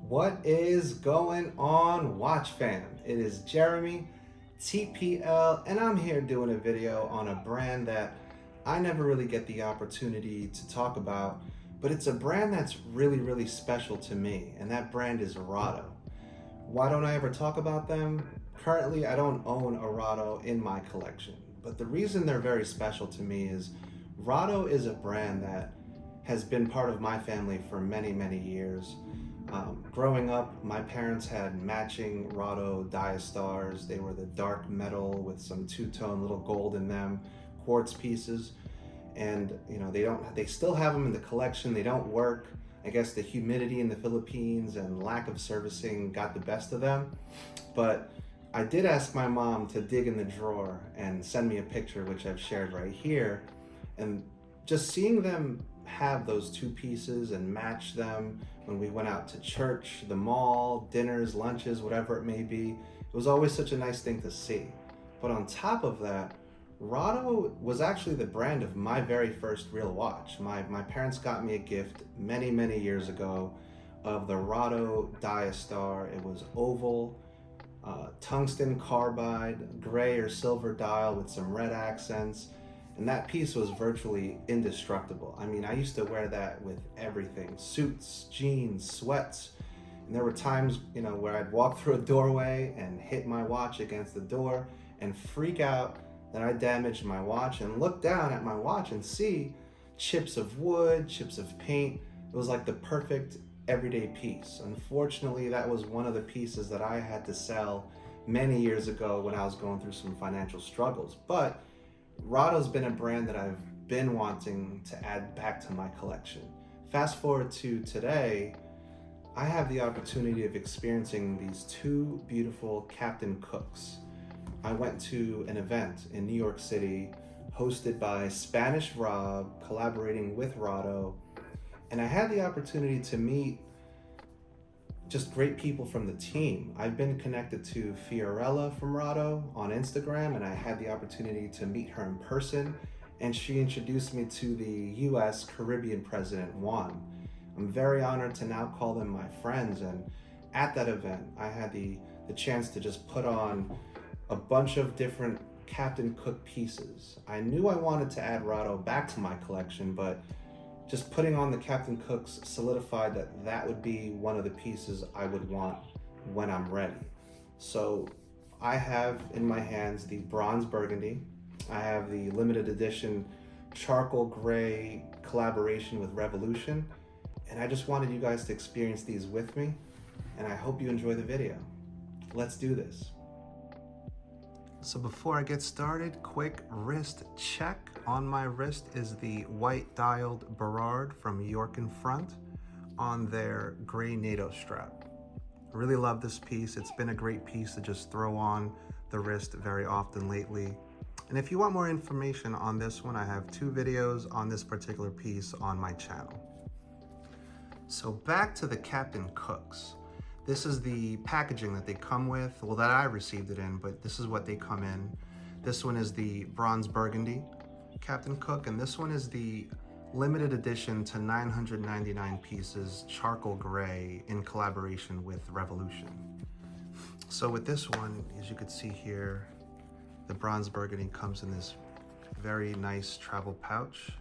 What is going on, Watch Fam? It is Jeremy, TPL, and I'm here doing a video on a brand that I never really get the opportunity to talk about, but it's a brand that's really special to me, and that brand is Rado. Why don't I ever talk about them? Currently, I don't own a Rado in my collection, but the reason they're very special to me is Rado is a brand that has been part of my family for many years. Growing up, my parents had matching Rado Diastars. They were the dark metal with some two-tone little gold in them, quartz pieces. And they still have them in the collection. They don't work. I guess the humidity in the Philippines and lack of servicing got the best of them. But I did ask my mom to dig in the drawer and send me a picture, which I've shared right here. And just seeing them have those two pieces and match them when we went out to church, the mall, dinners, lunches, whatever it may be, it was always such a nice thing to see. But on top of that, Rado was actually the brand of my very first real watch. My parents got me a gift many years ago of the Rado Diastar. It was oval, tungsten carbide, gray or silver dial with some red accents. And that piece was virtually indestructible. I mean, I used to wear that with everything, suits, jeans, sweats. And there were times, where I'd walk through a doorway and hit my watch against the door and freak out that I damaged my watch and look down at my watch and see chips of wood, chips of paint. It was like the perfect everyday piece. Unfortunately, that was one of the pieces that I had to sell many years ago when I was going through some financial struggles. But Rado's been a brand that I've been wanting to add back to my collection. Fast forward to today, I have the opportunity of experiencing these two beautiful Captain Cooks. I went to an event in New York City hosted by Spanish Rob, collaborating with Rado, and I had the opportunity to meet just great people from the team. I've been connected to Fiorella from Rado on Instagram, and I had the opportunity to meet her in person, and she introduced me to the US Caribbean President Juan. I'm very honored to now call them my friends, and at that event, I had the chance to just put on a bunch of different Captain Cook pieces. I knew I wanted to add Rado back to my collection, but just putting on the Captain Cooks solidified that that would be one of the pieces I would want when I'm ready. So I have in my hands the Bronze Burgundy. I have the limited edition charcoal gray collaboration with Revolution. And I just wanted you guys to experience these with me. And I hope you enjoy the video. Let's do this. So before I get started, quick wrist check. On my wrist is the white dialed Berard from York and Front on their gray NATO strap. I really love this piece. It's been a great piece to just throw on the wrist very often lately. And if you want more information on this one, I have two videos on this particular piece on my channel. So back to the Captain Cooks. This is the packaging that they come with, well, that I received it in, but this is what they come in. This one is the Bronze Burgundy Captain Cook, and this one is the limited edition to 999 pieces charcoal gray in collaboration with Revolution. So with this one, as you can see here, the Bronze Burgundy comes in this very nice travel pouch.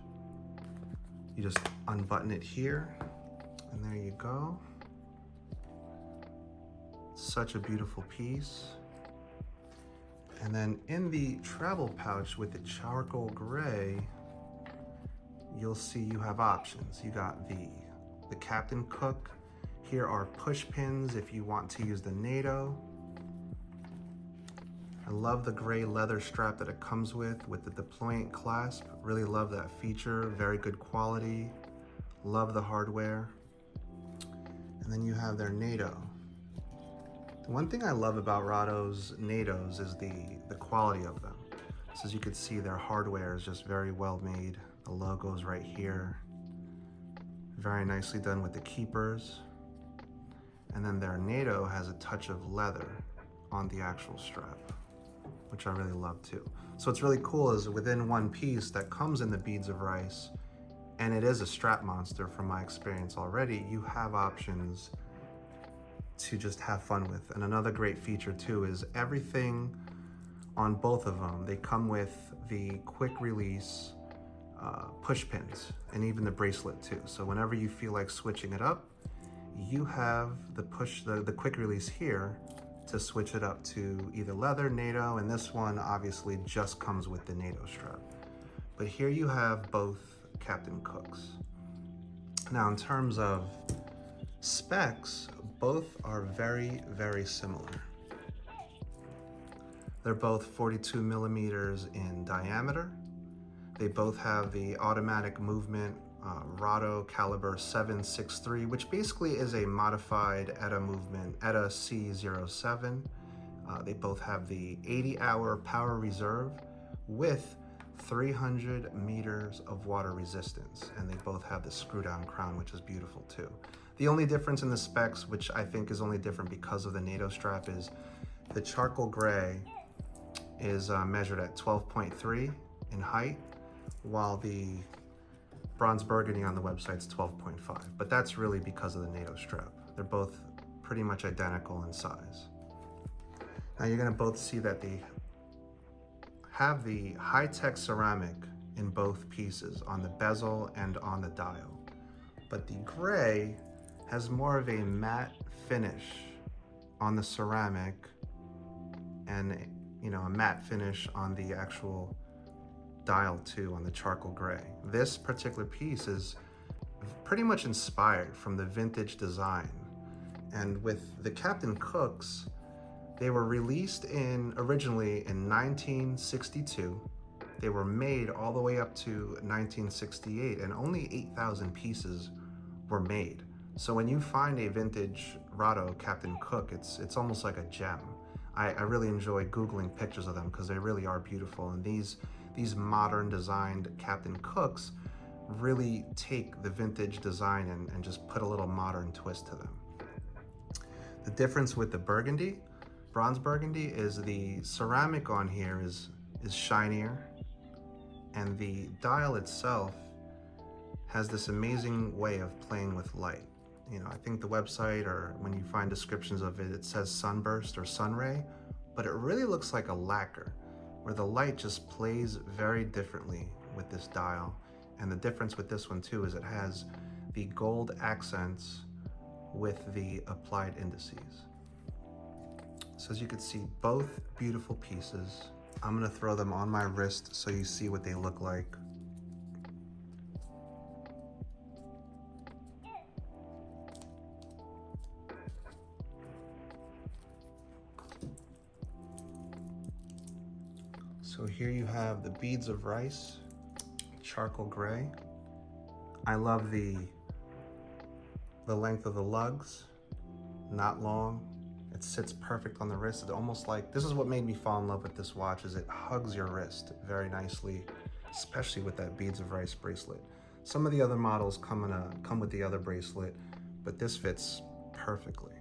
You just unbutton it here, and there you go. Such a beautiful piece. And then in the travel pouch with the charcoal gray, you'll see you have options. You got the Captain Cook. Here are push pins if you want to use the NATO. I love the gray leather strap that it comes with the deployant clasp. Really love that feature, very good quality. Love the hardware. And then you have their NATO. One thing I love about Rado's NATOs is the quality of them. So as you can see, their hardware is just very well made. The logo's right here. Very nicely done with the keepers. And then their NATO has a touch of leather on the actual strap, which I really love too. So what's really cool is within one piece that comes in the beads of rice, and it is a strap monster from my experience already, you have options to just have fun with. And another great feature too is everything on both of them, they come with the quick release push pins and even the bracelet too. So whenever you feel like switching it up, you have the quick release here to switch it up to either leather, NATO, and this one obviously just comes with the NATO strap. But here you have both Captain Cooks. Now in terms of specs, both are very, very similar. They're both 42 millimeters in diameter. They both have the automatic movement Rado caliber 763, which basically is a modified ETA movement, ETA C07. They both have the 80-hour power reserve with 300 meters of water resistance, and they both have the screw-down crown, which is beautiful too. The only difference in the specs, which I think is only different because of the NATO strap, is the charcoal gray is measured at 12.3 in height, while the Bronze Burgundy on the website is 12.5, but that's really because of the NATO strap. They're both pretty much identical in size. Now you're gonna both see that they have the high-tech ceramic in both pieces, on the bezel and on the dial. But the gray has more of a matte finish on the ceramic and a matte finish on the actual dial too, on the charcoal gray. This particular piece is pretty much inspired from the vintage design. And with the Captain Cooks, they were released originally in 1962. They were made all the way up to 1968, and only 8,000 pieces were made. So when you find a vintage Rado Captain Cook, it's almost like a gem. I really enjoy Googling pictures of them because they really are beautiful. And these modern designed Captain Cooks really take the vintage design and just put a little modern twist to them. The difference with the Burgundy, Bronze Burgundy, is the ceramic on here is shinier, and the dial itself has this amazing way of playing with light. I think the website, or when you find descriptions of it, it says sunburst or sunray, but it really looks like a lacquer, where the light just plays very differently with this dial. And the difference with this one too is it has the gold accents with the applied indices. So as you can see, both beautiful pieces. I'm gonna throw them on my wrist so you see what they look like. So here you have the beads of rice, charcoal gray. I love the length of the lugs, not long. It sits perfect on the wrist. It's almost like, this is what made me fall in love with this watch, is it hugs your wrist very nicely, especially with that beads of rice bracelet. Some of the other models come with the other bracelet, but this fits perfectly.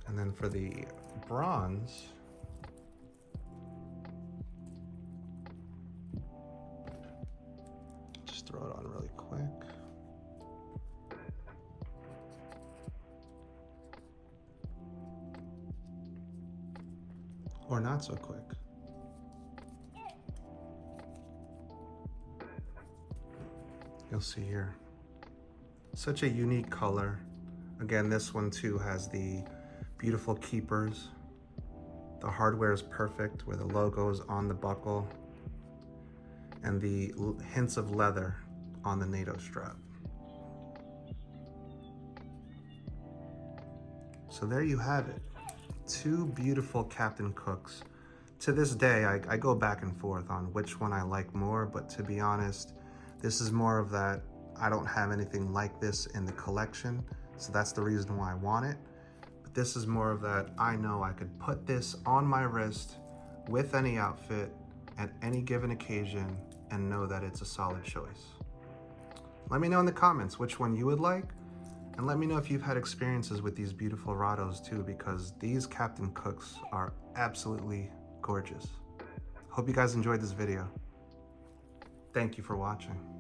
And then for the bronze, just throw it on really quick. Or not so quick. You'll see here. Such a unique color. Again, this one too has the beautiful keepers. The hardware is perfect, where the logo is on the buckle, and the hints of leather on the NATO strap. So there you have it. Two beautiful Captain Cooks. To this day, I go back and forth on which one I like more, but to be honest, this is more of that, I don't have anything like this in the collection, so that's the reason why I want it. But this is more of that, I know I could put this on my wrist with any outfit at any given occasion and know that it's a solid choice. Let me know in the comments which one you would like, and let me know if you've had experiences with these beautiful Rados too, because these Captain Cooks are absolutely gorgeous. Hope you guys enjoyed this video. Thank you for watching.